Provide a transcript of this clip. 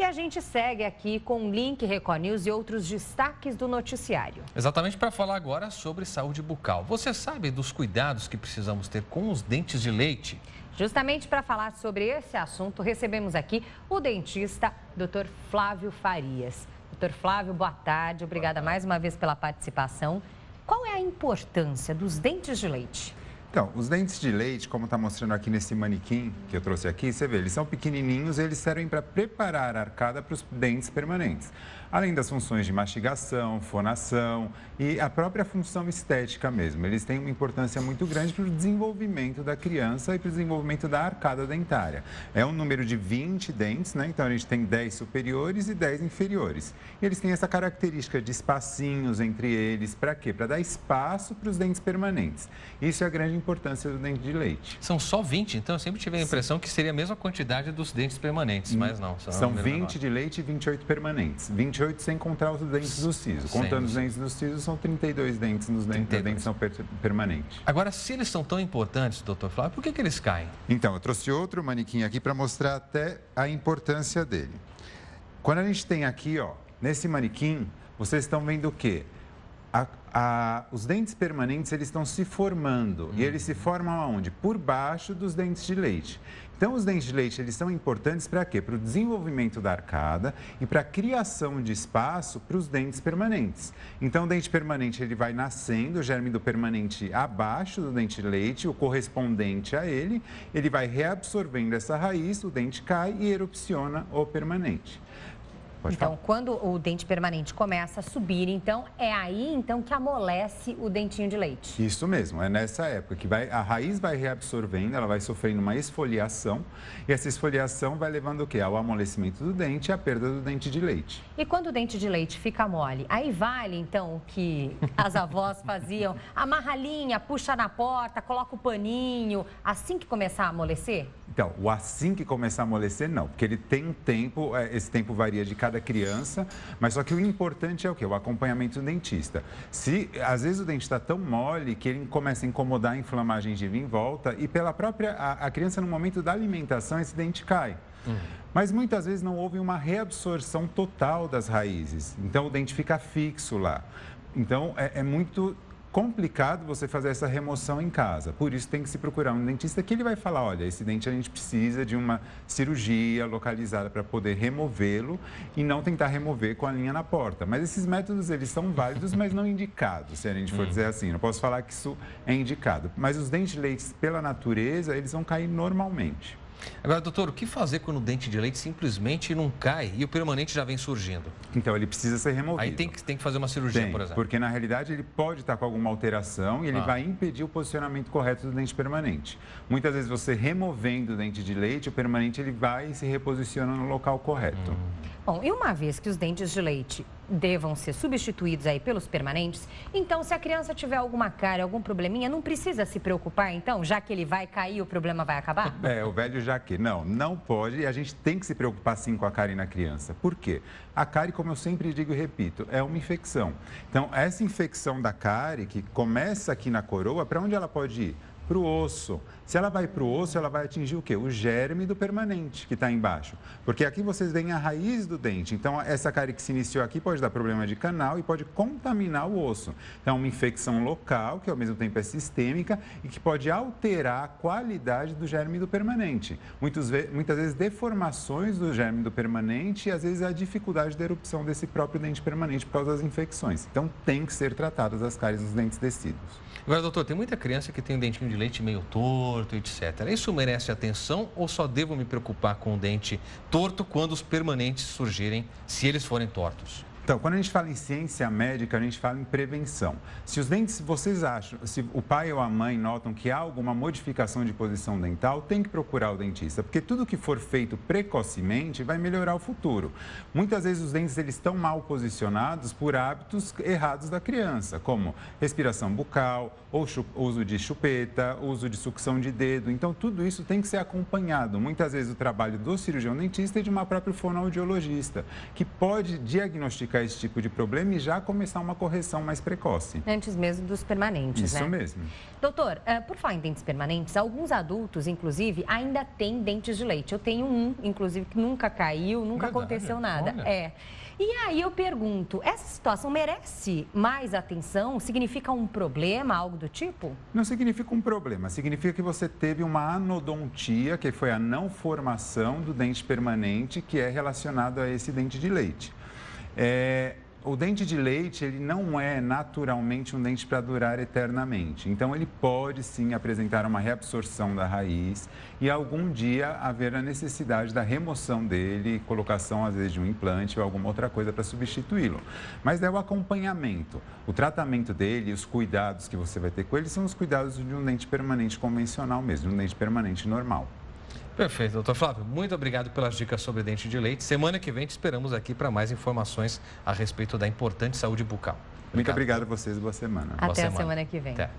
E a gente segue aqui com o link Record News e outros destaques do noticiário. Exatamente para falar agora sobre saúde bucal. Você sabe dos cuidados que precisamos ter com os dentes de leite? Justamente para falar sobre esse assunto, recebemos aqui o dentista Dr. Flávio Farias. Dr. Flávio, boa tarde. Obrigada mais uma vez pela participação. Qual é a importância dos dentes de leite? Então, os dentes de leite, como está mostrando aqui nesse manequim que eu trouxe aqui, você vê, eles são pequenininhos e eles servem para preparar a arcada para os dentes permanentes. Além das funções de mastigação, fonação e a própria função estética mesmo. Eles têm uma importância muito grande para o desenvolvimento da criança e para o desenvolvimento da arcada dentária. É um número de 20 dentes, né? Então a gente tem 10 superiores e 10 inferiores. E eles têm essa característica de espacinhos entre eles. Para quê? Para dar espaço para os dentes permanentes. Isso é a grande importância do dente de leite. São só 20, então eu sempre tive a impressão que seria a mesma quantidade dos dentes permanentes, mas não. São 20 de leite e 28 permanentes. 28 sem contar os dentes do siso. Contando os dentes do siso, são 32 dentes nos dentes da dentição permanente. Agora, se eles são tão importantes, doutor Flávio, por que eles caem? Então, eu trouxe outro manequim aqui para mostrar até a importância dele. Quando a gente tem aqui, ó, nesse manequim, vocês estão vendo o quê? Os dentes permanentes, eles estão se formando. E eles se formam aonde? Por baixo dos dentes de leite. Então, os dentes de leite, eles são importantes para quê? Para o desenvolvimento da arcada e para a criação de espaço para os dentes permanentes. Então, o dente permanente, ele vai nascendo, o germe do permanente abaixo do dente de leite, o correspondente a ele vai reabsorvendo essa raiz, o dente cai e erupciona o permanente. Então, quando o dente permanente começa a subir, então, é aí então que amolece o dentinho de leite. Isso mesmo, é nessa época que a raiz vai reabsorvendo, ela vai sofrendo uma esfoliação e essa esfoliação vai levando o quê? Ao amolecimento do dente e à perda do dente de leite. E quando o dente de leite fica mole, aí vale então o que as avós faziam? Amarra a linha, puxa na porta, coloca o paninho, assim que começar a amolecer? Então, o assim que começar a amolecer, não, porque ele tem um tempo, esse tempo varia de cada criança, mas só que o importante é o quê? O acompanhamento do dentista. Se, às vezes, o dente está tão mole que ele começa a incomodar, inflamar a gengiva em volta e pela própria, a criança no momento da alimentação, esse dente cai. Mas muitas vezes não houve uma reabsorção total das raízes, então o dente fica fixo lá. Então, é muito complicado você fazer essa remoção em casa. Por isso tem que se procurar um dentista que ele vai falar, olha, esse dente a gente precisa de uma cirurgia localizada para poder removê-lo e não tentar remover com a linha na porta. Mas esses métodos, eles são válidos, mas não indicados, se a gente for dizer assim. Não posso falar que isso é indicado. Mas os dentes de leite, pela natureza, eles vão cair normalmente. Agora, doutor, o que fazer quando o dente de leite simplesmente não cai e o permanente já vem surgindo? Então, ele precisa ser removido. Aí tem que fazer uma cirurgia, por exemplo. Porque, na realidade, ele pode estar com alguma alteração e ele vai impedir o posicionamento correto do dente permanente. Muitas vezes, você removendo o dente de leite, o permanente ele vai e se reposiciona no local correto. Bom, e uma vez que os dentes de leite devam ser substituídos aí pelos permanentes, então se a criança tiver alguma cárie, algum probleminha, não precisa se preocupar então, já que ele vai cair, o problema vai acabar? O velho já que. Não pode e a gente tem que se preocupar sim com a cárie na criança. Por quê? A cárie, como eu sempre digo e repito, é uma infecção. Então, essa infecção da cárie, que começa aqui na coroa, para onde ela pode ir? Para o osso. Se ela vai para o osso, ela vai atingir o quê? O germe do permanente que está embaixo. Porque aqui vocês veem a raiz do dente. Então, essa cárie que se iniciou aqui pode dar problema de canal e pode contaminar o osso. Então, é uma infecção local, que ao mesmo tempo é sistêmica e que pode alterar a qualidade do germe do permanente. Muitas vezes, deformações do germe do permanente e, às vezes, a dificuldade de erupção desse próprio dente permanente por causa das infecções. Então, tem que ser tratadas as cáries nos dentes descidos. Agora, doutor, tem muita criança que tem um dentinho de leite meio torto, etc. Isso merece atenção ou só devo me preocupar com o dente torto quando os permanentes surgirem, se eles forem tortos? Então, quando a gente fala em ciência médica, a gente fala em prevenção. Se os dentes, vocês acham, se o pai ou a mãe notam que há alguma modificação de posição dental, tem que procurar o dentista, porque tudo que for feito precocemente vai melhorar o futuro. Muitas vezes os dentes eles estão mal posicionados por hábitos errados da criança, como respiração bucal, ou uso de chupeta, uso de sucção de dedo. Então, tudo isso tem que ser acompanhado. Muitas vezes o trabalho do cirurgião dentista e de uma própria fonoaudiologista, que pode diagnosticar identificar esse tipo de problema e já começar uma correção mais precoce. Antes mesmo dos permanentes, Isso né? mesmo. Doutor, por falar em dentes permanentes, alguns adultos, inclusive, ainda têm dentes de leite. Eu tenho um, inclusive, que nunca caiu, nunca aconteceu nada. Olha. E aí eu pergunto, essa situação merece mais atenção? Significa um problema, algo do tipo? Não significa um problema, significa que você teve uma anodontia, que foi a não formação do dente permanente, que é relacionado a esse dente de leite. O dente de leite, ele não é naturalmente um dente para durar eternamente. Então, ele pode sim apresentar uma reabsorção da raiz e algum dia haver a necessidade da remoção dele, colocação às vezes de um implante ou alguma outra coisa para substituí-lo. Mas é o acompanhamento, o tratamento dele, os cuidados que você vai ter com ele são os cuidados de um dente permanente convencional mesmo, de um dente permanente normal. Perfeito, doutor Flávio. Muito obrigado pelas dicas sobre dente de leite. Semana que vem te esperamos aqui para mais informações a respeito da importante saúde bucal. Muito obrigado a vocês, boa semana. Até a semana que vem. Até.